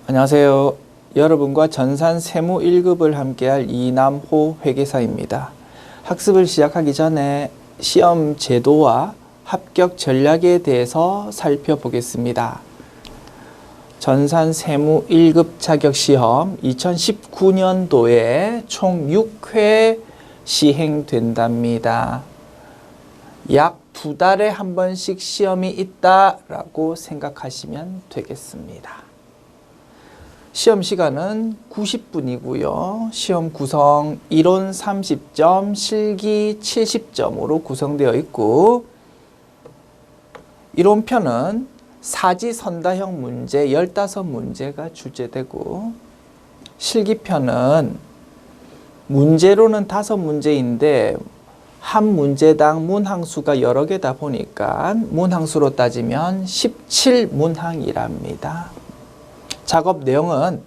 안녕하세요. 여러분과 전산 세무 1급을 함께할 이남호 회계사입니다. 학습을 시작하기 전에 시험 제도와 합격 전략에 대해서 살펴보겠습니다. 전산 세무 1급 자격 시험 2019년도에 총 6회 시행된답니다. 약 2달에 한 번씩 시험이 있다라고 생각하시면 되겠습니다. 시험 시간은 90분이고요. 시험 구성 이론 30점, 실기 70점으로 구성되어 있고 이론편은 사지선다형 문제 15문제가 출제되고 실기편은 문제로는 5문제인데 한 문제당 문항수가 여러 개다 보니까 문항수로 따지면 17문항이랍니다. 작업 내용은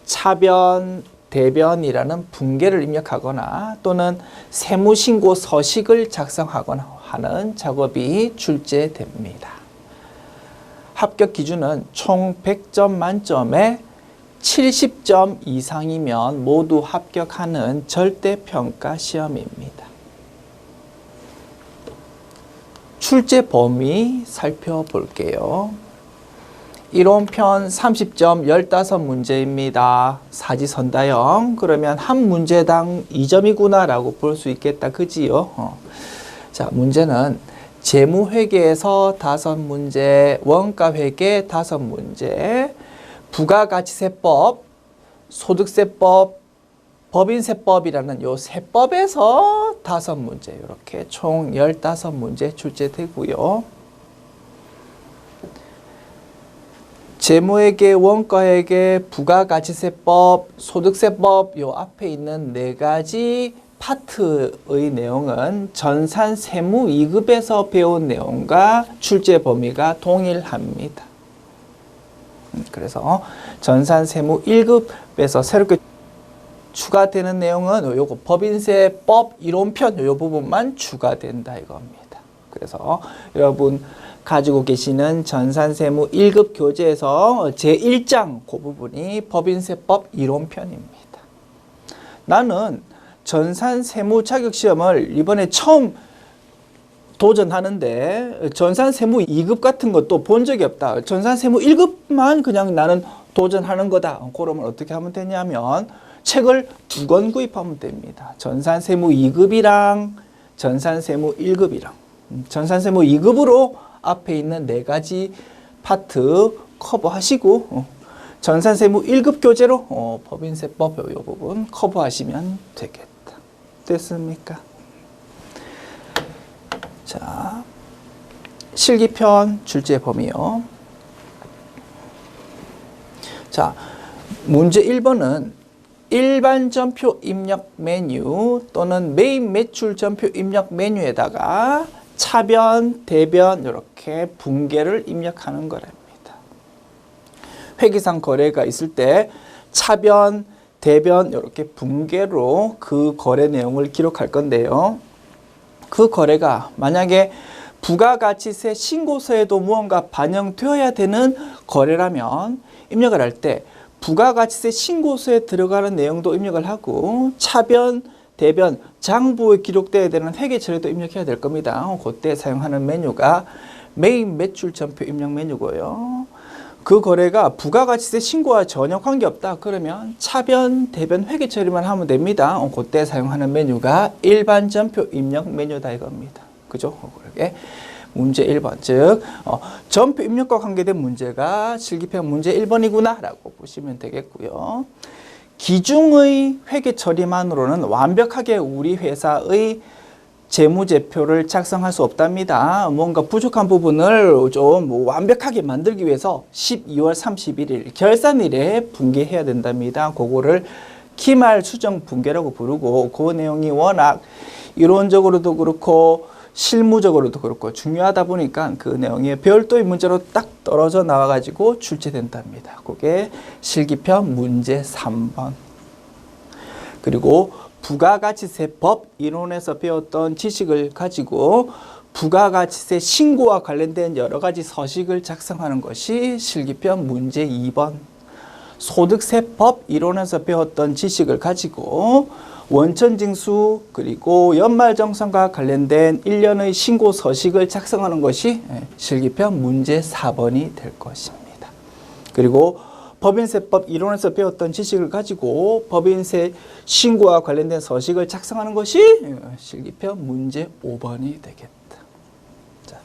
차변, 대변이라는 분계를 입력하거나 또는 세무신고 서식을 작성하거나 하는 작업이 출제됩니다. 합격 기준은 총 100점 만점에 70점 이상이면 모두 합격하는 절대평가 시험입니다. 출제 범위 살펴볼게요. 이론편 30점 15문제입니다. 사지선다형. 그러면 한 문제당 2점이구나 라고 볼 수 있겠다. 그지요? 자, 문제는 재무회계에서 5문제, 원가회계 5문제, 부가가치세법, 소득세법, 법인세법이라는 요 세법에서 5문제 이렇게 총 15문제 출제되고요. 재무회계, 원가회계, 부가가치세법, 소득세법 요 앞에 있는 4가지 파트의 내용은 전산 세무 2급에서 배운 내용과 출제 범위가 동일합니다. 그래서 전산 세무 1급에서 새롭게 추가되는 내용은 요거 법인세법 이론편 요 부분만 추가된다 이겁니다. 그래서 여러분 가지고 계시는 전산세무 1급 교재에서 제1장 그 부분이 법인세법 이론편입니다. 나는 전산세무 자격시험을 이번에 처음 도전하는데 전산세무 2급 같은 것도 본 적이 없다. 전산세무 1급만 그냥 나는 도전하는 거다. 그러면 어떻게 하면 되냐면 책을 2권 구입하면 됩니다. 전산세무 2급이랑 전산세무 1급이랑 전산세무 2급으로 앞에 있는 4가지 파트 커버하시고 전산세무 1급 교재로 법인세법 이 부분 커버하시면 되겠다. 됐습니까? 자, 실기편 출제 범위요. 자, 문제 1번은 일반 전표 입력 메뉴 또는 메인 매출 전표 입력 메뉴에다가 차변, 대변 이렇게 분계를 입력하는 거랍니다. 회계상 거래가 있을 때 차변, 대변 이렇게 분계로 그 거래 내용을 기록할 건데요. 그 거래가 만약에 부가가치세 신고서에도 무언가 반영되어야 되는 거래라면 입력을 할 때 부가가치세 신고서에 들어가는 내용도 입력을 하고 차변, 대변, 장부에 기록되어야 되는 회계처리도 입력해야 될 겁니다. 그때 사용하는 메뉴가 메인 매출 전표 입력 메뉴고요. 그 거래가 부가가치세 신고와 전혀 관계없다. 그러면 차변, 대변 회계처리만 하면 됩니다. 그때 사용하는 메뉴가 일반 전표 입력 메뉴다 이겁니다. 그죠? 그렇게 문제 1번, 즉 전표 입력과 관계된 문제가 실기편 문제 1번이구나 라고 보시면 되겠고요. 기중의 회계 처리만으로는 완벽하게 우리 회사의 재무제표를 작성할 수 없답니다. 뭔가 부족한 부분을 좀 완벽하게 만들기 위해서 12월 31일 결산일에 분계해야 된답니다. 그거를 기말 수정 분계라고 부르고 그 내용이 워낙 이론적으로도 그렇고 실무적으로도 그렇고 중요하다 보니까 그 내용이 별도의 문제로 딱 떨어져 나와가지고 출제된답니다. 그게 실기편 문제 3번. 그리고 부가가치세법 이론에서 배웠던 지식을 가지고 부가가치세 신고와 관련된 여러 가지 서식을 작성하는 것이 실기편 문제 2번. 소득세법 이론에서 배웠던 지식을 가지고 원천징수 그리고 연말정산과 관련된 1년의 신고 서식을 작성하는 것이 실기편 문제 4번이 될 것입니다. 그리고 법인세법 이론에서 배웠던 지식을 가지고 법인세 신고와 관련된 서식을 작성하는 것이 실기편 문제 5번이 되겠다. 자,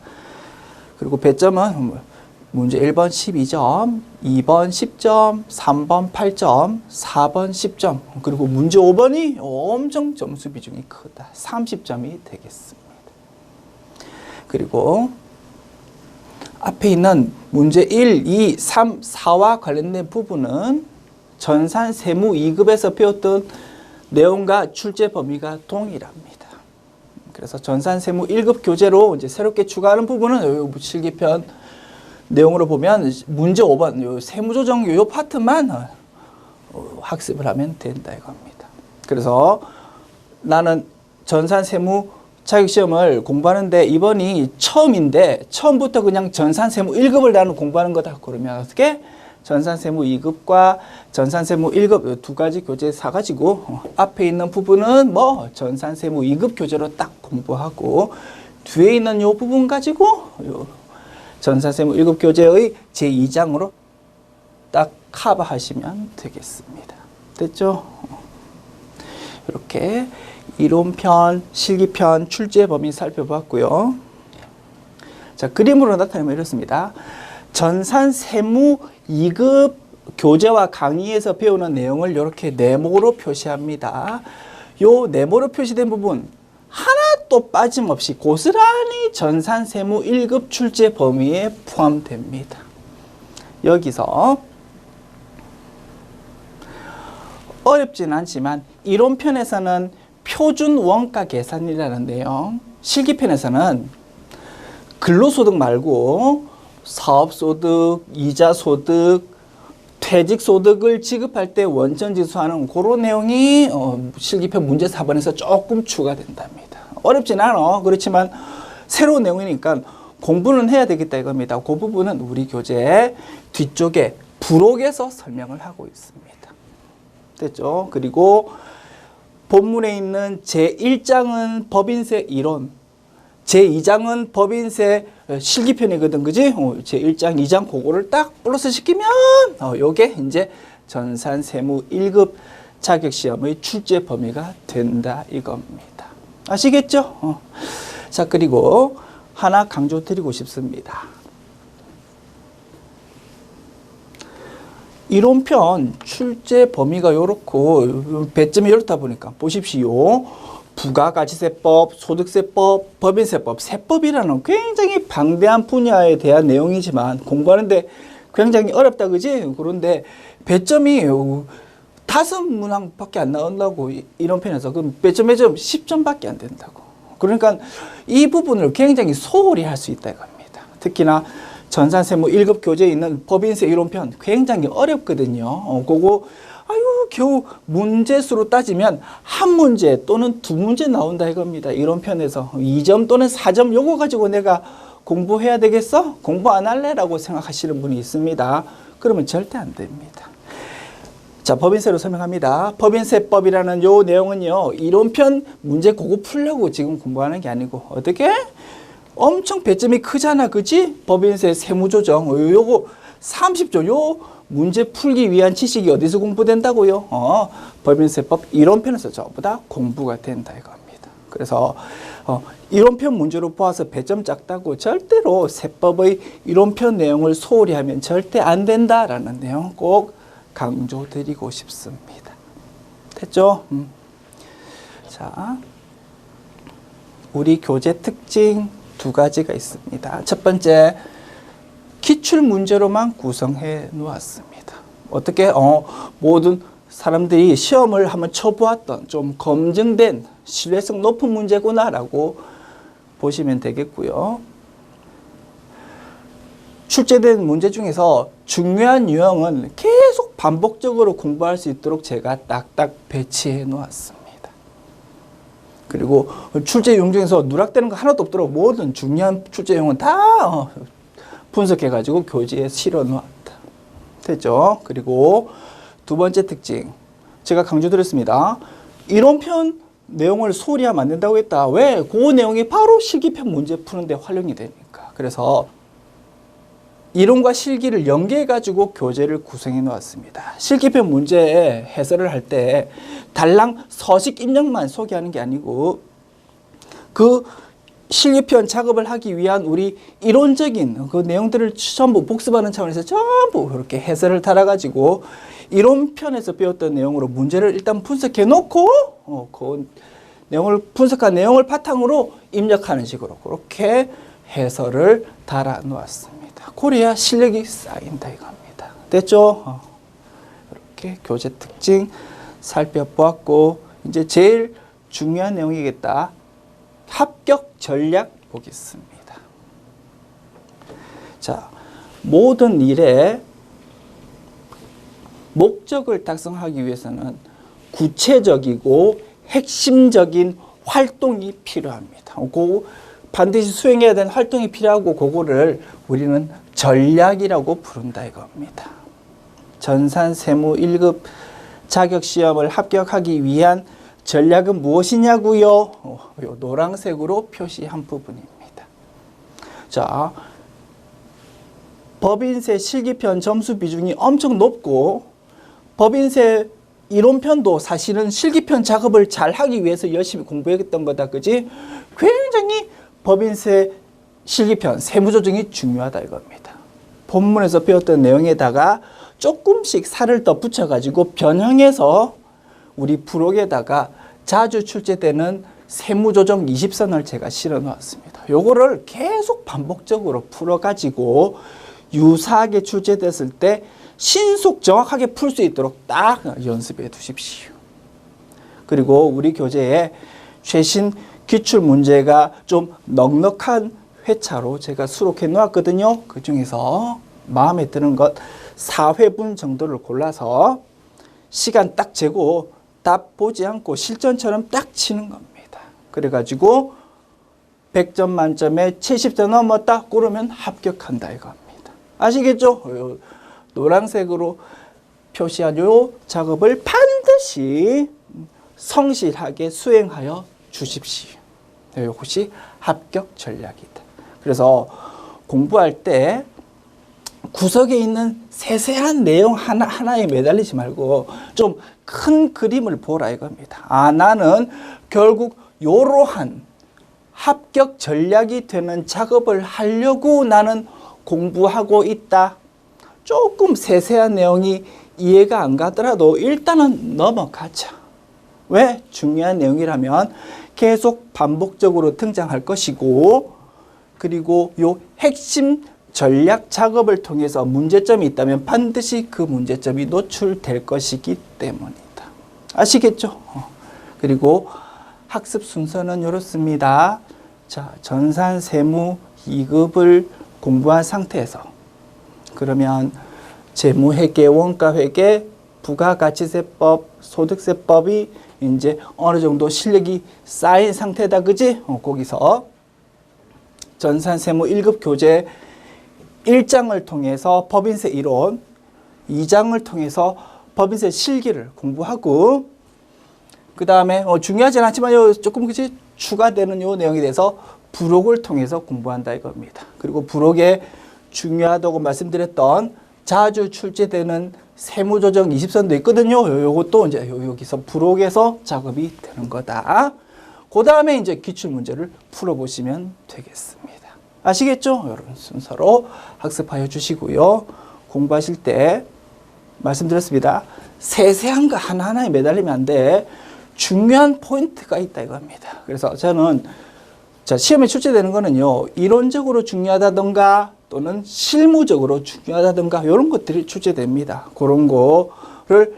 그리고 배점은 문제 1번 12점, 2번 10점, 3번 8점, 4번 10점, 그리고 문제 5번이 엄청 점수 비중이 크다. 30점이 되겠습니다. 그리고 앞에 있는 문제 1, 2, 3, 4와 관련된 부분은 전산 세무 2급에서 배웠던 내용과 출제 범위가 동일합니다. 그래서 전산 세무 1급 교재로 이제 새롭게 추가하는 부분은 실기편 내용으로 보면 문제 5번 요 세무조정 요 파트만 학습을 하면 된다 이겁니다. 그래서 나는 전산세무 자격시험을 공부하는데 이번이 처음인데 처음부터 그냥 전산세무 1급을 나는 공부하는 거다. 그러면 어떻게? 전산세무 2급과 전산세무 1급 두 가지 교재 사가지고 앞에 있는 부분은 뭐 전산세무 2급 교재로 딱 공부하고 뒤에 있는 요 부분 가지고 요 전산세무 1급 교재의 제2장으로 딱 커버하시면 되겠습니다. 됐죠? 이렇게 이론편, 실기편, 출제 범위 살펴봤고요. 자, 그림으로 나타내면 이렇습니다. 전산세무 2급 교재와 강의에서 배우는 내용을 이렇게 네모로 표시합니다. 요 네모로 표시된 부분 하나도 빠짐없이 고스란히 전산세무 1급 출제 범위에 포함됩니다. 여기서 어렵진 않지만 이론편에서는 표준 원가 계산이라는 내용, 실기편에서는 근로소득 말고 사업소득, 이자소득, 퇴직소득을 지급할 때 원천징수하는 그런 내용이 실기편 문제 4번에서 조금 추가된답니다. 어렵진 않아. 그렇지만 새로운 내용이니까 공부는 해야 되겠다 이겁니다. 그 부분은 우리 교재 뒤쪽에 부록에서 설명을 하고 있습니다. 됐죠? 그리고 본문에 있는 제1장은 법인세 이론, 제2장은 법인세 실기편이거든, 그지? 제1장, 2장 그거를 딱 플러스 시키면 요게 이제 전산세무 1급 자격시험의 출제 범위가 된다 이겁니다. 아시겠죠? 자, 그리고 하나 강조드리고 싶습니다. 이론편 출제 범위가 이렇고 배점이 이렇다 보니까 보십시오. 부가가치세법, 소득세법, 법인세법, 세법이라는 굉장히 방대한 분야에 대한 내용이지만 공부하는데 굉장히 어렵다, 그지? 그런데 배점이 5문항밖에 안 나온다고 이론편에서. 그럼 배점 10점밖에 안 된다고. 그러니까 이 부분을 굉장히 소홀히 할 수 있다 이겁니다. 특히나 전산세무 1급 교재에 있는 법인세 이론편 굉장히 어렵거든요. 그거 겨우 문제수로 따지면 한 문제 또는 두 문제 나온다 이겁니다. 이론편에서 2점 또는 4점 요거 가지고 내가 공부해야 되겠어? 공부 안 할래? 라고 생각하시는 분이 있습니다. 그러면 절대 안 됩니다. 자, 법인세로 설명합니다. 법인세법이라는 요 내용은요, 이론편 문제 그거 풀려고 지금 공부하는 게 아니고 어떻게? 엄청 배점이 크잖아, 그치? 법인세 세무조정 요거 30조 요 문제 풀기 위한 지식이 어디서 공부된다고요? 법인세법 이론편에서 전부 다 공부가 된다 이겁니다. 그래서 이론편 문제로 보아서 배점 작다고 절대로 세법의 이론편 내용을 소홀히 하면 절대 안 된다라는 내용 꼭 강조드리고 싶습니다. 됐죠? 자, 우리 교재 특징 두 가지가 있습니다. 첫 번째, 기출 문제로만 구성해 놓았습니다. 어떻게? 모든 사람들이 시험을 한번 쳐보았던 좀 검증된 신뢰성 높은 문제구나라고 보시면 되겠고요. 출제된 문제 중에서 중요한 유형은 계속 반복적으로 공부할 수 있도록 제가 딱딱 배치해 놓았습니다. 그리고 출제 유형 중에서 누락되는 거 하나도 없도록 모든 중요한 출제 유형은 다 분석해가지고 교재에 실어 놓았다. 됐죠? 그리고 두 번째 특징. 제가 강조드렸습니다. 이론편 내용을 소홀히하면 안 된다고 했다. 왜? 그 내용이 바로 실기편 문제 푸는데 활용이 되니까. 그래서 이론과 실기를 연계해가지고 교재를 구성해 놓았습니다. 실기편 문제 해설을 할 때 달랑 서식 입력만 소개하는 게 아니고 그 실기편 작업을 하기 위한 우리 이론적인 그 내용들을 전부 복습하는 차원에서 전부 이렇게 해설을 달아가지고 이론편에서 배웠던 내용으로 문제를 일단 분석해 놓고 그 내용을 분석한 내용을 바탕으로 입력하는 식으로 그렇게 해설을 달아 놓았습니다. 그래야 실력이 쌓인다 이겁니다. 됐죠? 이렇게 교재 특징 살펴보았고 이제 제일 중요한 내용이겠다. 합격 전략 보겠습니다. 자, 모든 일에 목적을 달성하기 위해서는 구체적이고 핵심적인 활동이 필요합니다. 그 반드시 수행해야 되는 활동이 필요하고 그거를 우리는 전략이라고 부른다 이겁니다. 전산 세무 1급 자격시험을 합격하기 위한 전략은 무엇이냐고요? 요 노란색으로 표시한 부분입니다. 자, 법인세 실기편 점수 비중이 엄청 높고 법인세 이론편도 사실은 실기편 작업을 잘 하기 위해서 열심히 공부했던 거다. 그지? 굉장히 법인세 실기편 세무조정이 중요하다 이겁니다. 본문에서 배웠던 내용에다가 조금씩 살을 더 붙여가지고 변형해서 우리 부록에다가 자주 출제되는 세무조정 20선을 제가 실어 놓았습니다. 요거를 계속 반복적으로 풀어가지고 유사하게 출제됐을 때 신속 정확하게 풀 수 있도록 딱 연습해 두십시오. 그리고 우리 교재에 최신 기출 문제가 좀 넉넉한 회차로 제가 수록해 놓았거든요. 그 중에서 마음에 드는 것 4회분 정도를 골라서 시간 딱 재고 답 보지 않고 실전처럼 딱 치는 겁니다. 그래가지고 100점 만점에 70점 넘었다 그러면 합격한다 이겁니다. 아시겠죠? 노란색으로 표시한 요 작업을 반드시 성실하게 수행하여 주십시오. 이것이 합격 전략이다. 그래서 공부할 때 구석에 있는 세세한 내용 하나에 매달리지 말고 좀 큰 그림을 보라 이겁니다. 아, 나는 결국 이러한 합격 전략이 되는 작업을 하려고 나는 공부하고 있다. 조금 세세한 내용이 이해가 안 가더라도 일단은 넘어가자. 왜? 중요한 내용이라면 계속 반복적으로 등장할 것이고 그리고 요 핵심 전략 작업을 통해서 문제점이 있다면 반드시 그 문제점이 노출될 것이기 때문이다. 아시겠죠? 그리고 학습 순서는 이렇습니다. 자, 전산 세무 2급을 공부한 상태에서 그러면 재무회계, 원가회계, 부가가치세법, 소득세법이 이제 어느 정도 실력이 쌓인 상태다. 그지? 거기서 전산세무 1급 교재 1장을 통해서 법인세 이론, 2장을 통해서 법인세 실기를 공부하고 그 다음에 중요하진 않지만 조금 그치 추가되는 요 내용에 대해서 부록을 통해서 공부한다 이겁니다. 그리고 부록에 중요하다고 말씀드렸던 자주 출제되는 세무조정 20선도 있거든요. 요것도 이제 여기서 부록에서 작업이 되는 거다. 그 다음에 이제 기출문제를 풀어보시면 되겠습니다. 아시겠죠? 이런 순서로 학습하여 주시고요. 공부하실 때 말씀드렸습니다. 세세한 거 하나하나에 매달리면 안 돼. 중요한 포인트가 있다 이겁니다. 그래서 저는 시험에 출제되는 거는요. 이론적으로 중요하다던가 또는 실무적으로 중요하다던가 이런 것들이 출제됩니다. 그런 거를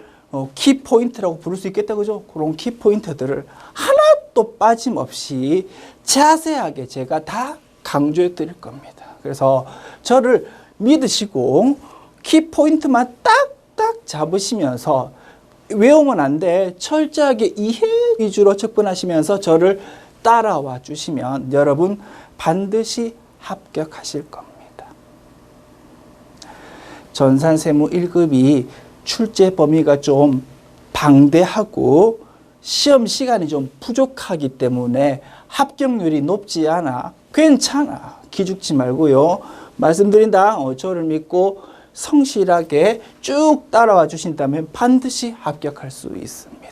키포인트라고 부를 수 있겠다. 그죠? 그런 키포인트들을 하나도 빠짐없이 자세하게 제가 다 강조해 드릴 겁니다. 그래서 저를 믿으시고 키포인트만 딱딱 잡으시면서 외우면 안 돼. 철저하게 이해 위주로 접근하시면서 저를 따라와 주시면 여러분 반드시 합격하실 겁니다. 전산세무 1급이 출제 범위가 좀 방대하고 시험 시간이 좀 부족하기 때문에 합격률이 높지 않아. 괜찮아. 기죽지 말고요. 말씀드린다. 저를 믿고 성실하게 쭉 따라와 주신다면 반드시 합격할 수 있습니다.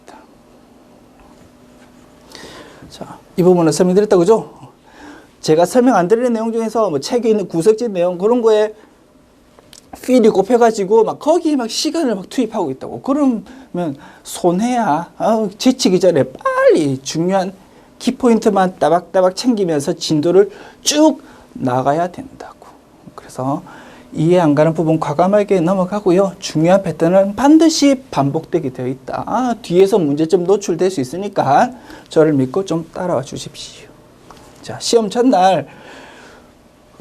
자, 이 부분은 설명드렸다, 그죠? 제가 설명 안 드리는 내용 중에서 뭐 책에 있는 구석진 내용 그런 거에 필이 곱해가지고 막 거기에 막 시간을 막 투입하고 있다고. 그러면 손해야. 지치기 전에 빨리 중요한 키포인트만 따박따박 챙기면서 진도를 쭉 나가야 된다고. 그래서 이해 안 가는 부분 과감하게 넘어가고요. 중요한 패턴은 반드시 반복되게 되어 있다. 뒤에서 문제점 노출될 수 있으니까 저를 믿고 좀 따라와 주십시오. 자, 시험 첫날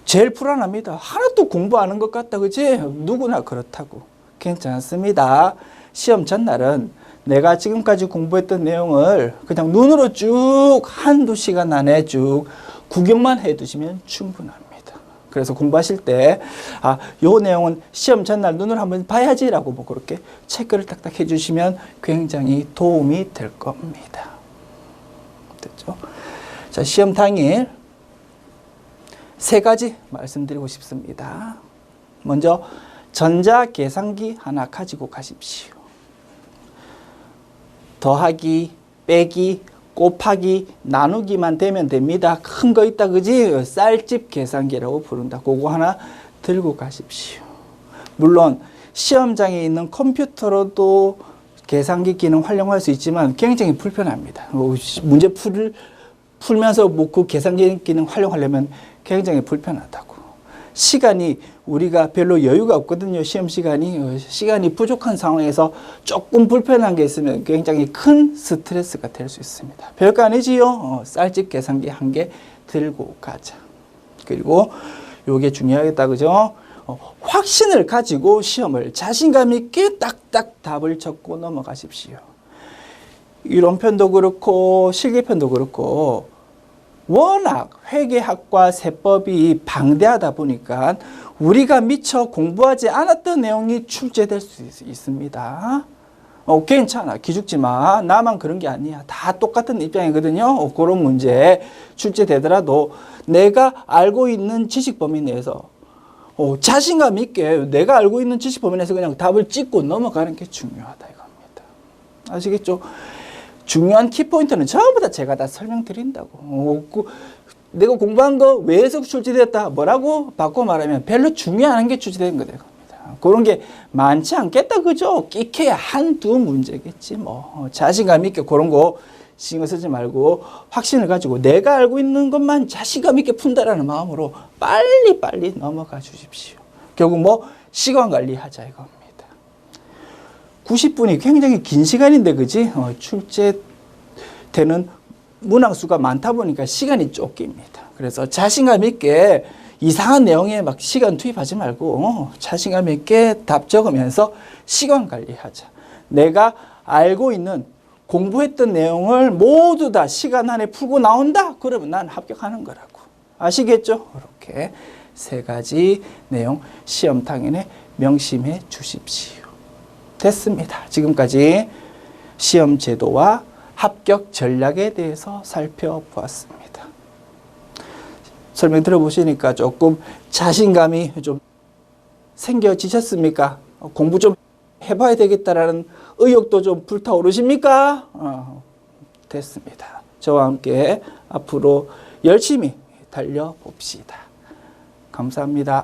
제일 불안합니다. 하나도 공부 안 한 것 같다, 그지? 누구나 그렇다고. 괜찮습니다. 시험 전날은 내가 지금까지 공부했던 내용을 그냥 눈으로 쭉 한두 시간 안에 쭉 구경만 해두시면 충분합니다. 그래서 공부하실 때, 요 내용은 시험 전날 눈으로 한번 봐야지라고 뭐 그렇게 체크를 딱딱 해주시면 굉장히 도움이 될 겁니다. 됐죠? 자, 시험 당일 3가지 말씀드리고 싶습니다. 먼저 전자계산기 하나 가지고 가십시오. 더하기, 빼기, 곱하기, 나누기만 되면 됩니다. 큰 거 있다, 그지? 쌀집 계산기라고 부른다. 그거 하나 들고 가십시오. 물론 시험장에 있는 컴퓨터로도 계산기 기능 활용할 수 있지만 굉장히 불편합니다. 문제 풀면서 뭐 그 계산기 기능 활용하려면 굉장히 불편하다고. 시간이 우리가 별로 여유가 없거든요. 시험 시간이 부족한 상황에서 조금 불편한 게 있으면 굉장히 큰 스트레스가 될 수 있습니다. 별거 아니지요. 쌀집 계산기 1개 들고 가자. 그리고 요게 중요하겠다, 그죠? 확신을 가지고 시험을 자신감 있게 딱딱 답을 적고 넘어가십시오. 이론편도 그렇고 실기편도 그렇고 워낙 회계학과 세법이 방대하다 보니까 우리가 미처 공부하지 않았던 내용이 출제될 수 있습니다. 괜찮아. 기죽지 마. 나만 그런 게 아니야. 다 똑같은 입장이거든요. 그런 문제 출제되더라도 내가 알고 있는 지식 범위 내에서 자신감 있게 내가 알고 있는 지식 범위 내에서 그냥 답을 찍고 넘어가는 게 중요하다 이겁니다. 아시겠죠? 중요한 키포인트는 전부 다 제가 다 설명드린다고. 내가 공부한 거 외에서 출제됐다. 뭐라고 바꿔 말하면 별로 중요한 게 출제된 거다. 그런 게 많지 않겠다. 그죠? 끼케야 한두 문제겠지. 뭐. 자신감 있게 그런 거 신경 쓰지 말고 확신을 가지고 내가 알고 있는 것만 자신감 있게 푼다라는 마음으로 빨리 넘어가 주십시오. 결국 뭐 시간 관리하자 이겁니다. 90분이 굉장히 긴 시간인데, 그지? 출제되는 문항수가 많다 보니까 시간이 쫓깁니다. 그래서 자신감 있게 이상한 내용에 막 시간 투입하지 말고 자신감 있게 답 적으면서 시간 관리하자. 내가 알고 있는 공부했던 내용을 모두 다 시간 안에 풀고 나온다? 그러면 난 합격하는 거라고. 아시겠죠? 이렇게 3가지 내용 시험 당일에 명심해 주십시오. 됐습니다. 지금까지 시험 제도와 합격 전략에 대해서 살펴보았습니다. 설명 들어보시니까 조금 자신감이 좀 생겨지셨습니까? 공부 좀 해봐야 되겠다라는 의욕도 좀 불타오르십니까? 됐습니다. 저와 함께 앞으로 열심히 달려봅시다. 감사합니다.